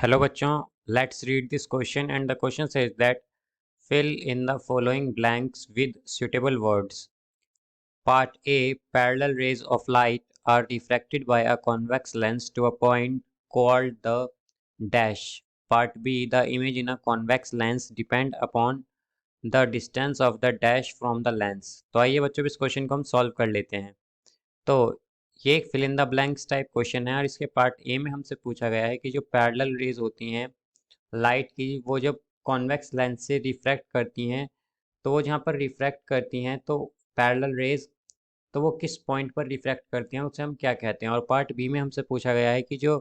Hello बच्चों, let's read this question and the question says that fill in the following blanks with suitable words. Part A, parallel rays of light are refracted by a convex lens to a point called the dash. Part B, the image in a convex lens depend upon the distance of the dash from the lens. तो आइए बच्चों इस question को हम solve कर लेते हैं। तो ये एक fill in the blanks type question है और इसके पार्ट ए में हमसे पूछा गया है कि जो पैरेलल रेज होती हैं लाइट की, वो जब कॉन्वेक्स लेंस से रिफ्रैक्ट करती हैं, तो वो जहाँ पर रिफ्रैक्ट करती हैं तो पैरेलल रेज, तो वो किस पॉइंट पर रिफ्रैक्ट करती हैं उसे हम क्या कहते हैं। और पार्ट बी में हमसे पूछा गया है कि जो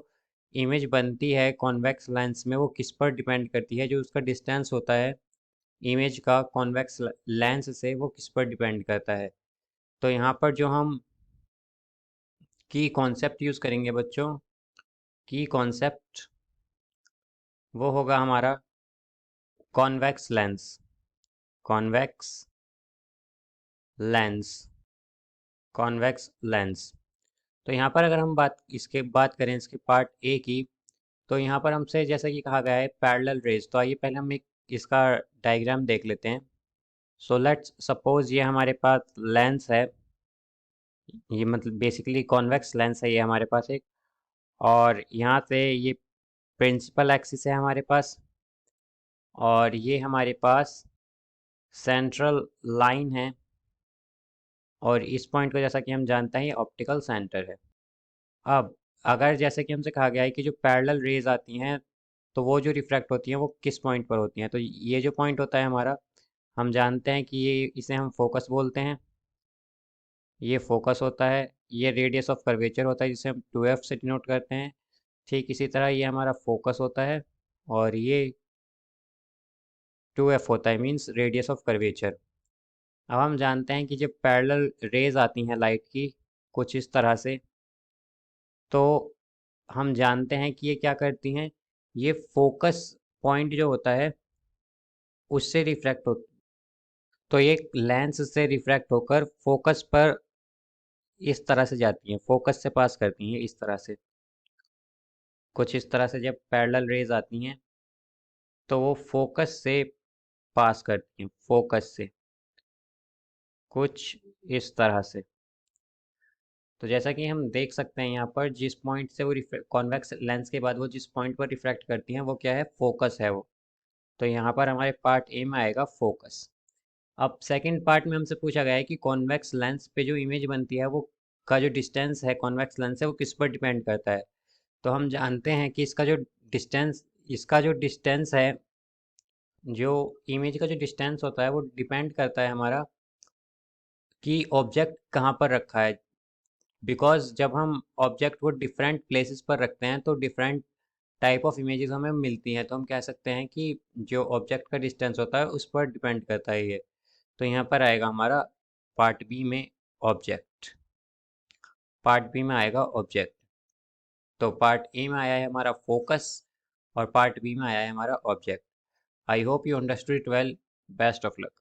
इमेज बनती है कॉन्वेक्स लेंस में वो किस पर डिपेंड करती है, जो उसका डिस्टेंस होता है इमेज का कॉन्वेक्स लेंस से वो किस पर डिपेंड करता है। तो यहाँ पर जो हम की कॉन्सेप्ट यूज़ करेंगे बच्चों, की कॉन्सेप्ट वो होगा हमारा convex lens, convex lens, convex lens. तो यहाँ पर अगर हम बात करें इसके पार्ट ए की, तो यहाँ पर हमसे जैसा कि कहा गया है पैरेलल रेज, तो आइए पहले हम एक इसका डायग्राम देख लेते हैं। सो लेट्स सपोज ये हमारे पास लेंस है, ये मतलब बेसिकली कॉन्वेक्स लेंस है ये हमारे पास एक, और यहाँ से ये प्रिंसिपल एक्सिस है हमारे पास, और ये हमारे पास सेंट्रल लाइन है, और इस पॉइंट को जैसा कि हम जानते हैं ये ऑप्टिकल सेंटर है। अब अगर जैसे कि हमसे कहा गया है कि जो पैरेलल रेज आती हैं तो वो जो रिफ्रैक्ट होती हैं वो किस पॉइंट पर होती हैं, तो ये जो पॉइंट होता है हमारा, हम जानते हैं कि ये इसे हम फोकस बोलते हैं, ये फोकस होता है। ये रेडियस ऑफ कर्वेचर होता है जिसे हम 2f से डिनोट करते हैं। ठीक इसी तरह ये हमारा फोकस होता है, और ये 2f होता है, मीन्स रेडियस ऑफ कर्वेचर। अब हम जानते हैं कि जब पैरेलल रेज आती हैं लाइट की कुछ इस तरह से, तो हम जानते हैं कि ये क्या करती हैं, ये फोकस पॉइंट जो होता है उससे रिफ्रैक्ट हो, तो ये लेंस से रिफ्रैक्ट होकर फोकस पर इस तरह से जाती हैं, फोकस से पास करती हैं इस तरह से, कुछ इस तरह से जब पैरेलल रेज आती हैं तो वो फोकस से पास करती हैं, फोकस से कुछ इस तरह से। तो जैसा कि हम देख सकते हैं यहाँ पर जिस पॉइंट से वो कॉन्वेक्स लेंस के बाद वो जिस पॉइंट पर रिफ्रैक्ट करती हैं वो क्या है, फोकस है वो। तो यहाँ पर हमारे पार्ट ए में आएगा फोकस। अब सेकंड पार्ट में हमसे पूछा गया है कि कॉन्वेक्स लेंस पे जो इमेज बनती है वो का जो डिस्टेंस है कॉन्वेक्स लेंस से वो किस पर डिपेंड करता है। तो हम जानते हैं कि इसका जो डिस्टेंस है, जो इमेज का जो डिस्टेंस होता है वो डिपेंड करता है हमारा कि ऑब्जेक्ट कहाँ पर रखा है। बिकॉज जब हम ऑब्जेक्ट को डिफरेंट प्लेसेस पर रखते हैं तो डिफरेंट टाइप ऑफ इमेजेस हमें मिलती हैं, तो हम कह सकते हैं कि जो ऑब्जेक्ट का डिस्टेंस होता है उस पर डिपेंड करता है ये। तो यहाँ पर आएगा हमारा पार्ट बी में ऑब्जेक्ट, पार्ट बी में आएगा ऑब्जेक्ट। तो पार्ट ए में आया है हमारा फोकस और पार्ट बी में आया है हमारा object. I hope you understood it well. Best of luck.